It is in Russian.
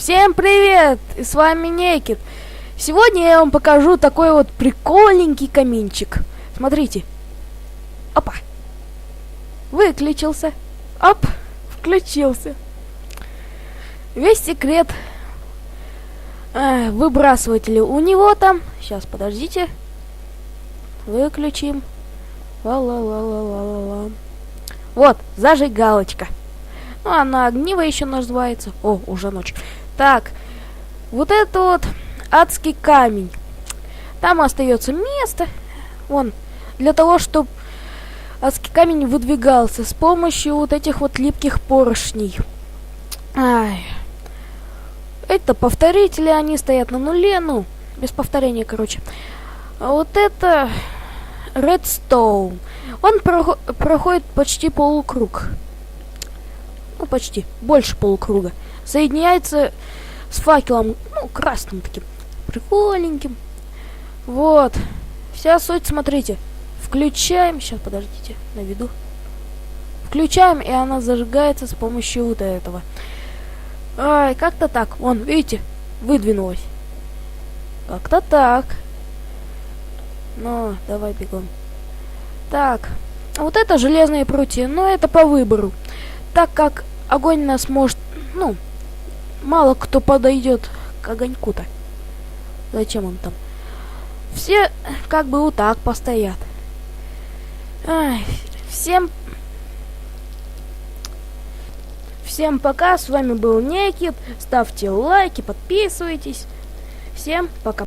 Всем привет! И с вами Некит. Сегодня я вам покажу такой вот прикольненький каминчик. Смотрите. Опа. Выключился. Оп. Включился. Весь секрет выбрасывателя у него там. Сейчас, подождите. Выключим. Ла-ла-ла-ла-ла-ла. Вот, зажигалочка. Ну, она огниво еще называется. О, уже ночь. Так, вот это вот адский камень. Там остается место. Вон, для того, чтобы адский камень выдвигался с помощью вот этих вот липких поршней. Ай. Это повторители, они стоят на нуле, ну, без повторения, короче. А вот это Redstone. Он проходит почти полукруг. Ну, почти. Больше полукруга. Соединяется с факелом, ну, красным таким. Прикольненьким. Вот. Вся суть, смотрите. Включаем. Сейчас, подождите. Наведу. Включаем, и она зажигается с помощью вот этого. Ай, как-то так. Вон, видите? Выдвинулась. Как-то так. Ну, давай бегом. Так. Вот это железные прутья. Но это по выбору. Так как огонь нас может... Ну, мало кто подойдет к огоньку-то. Зачем он там? Все как бы вот так постоят. Ай, всем пока. С вами был Некит. Ставьте лайки, подписывайтесь. Всем пока.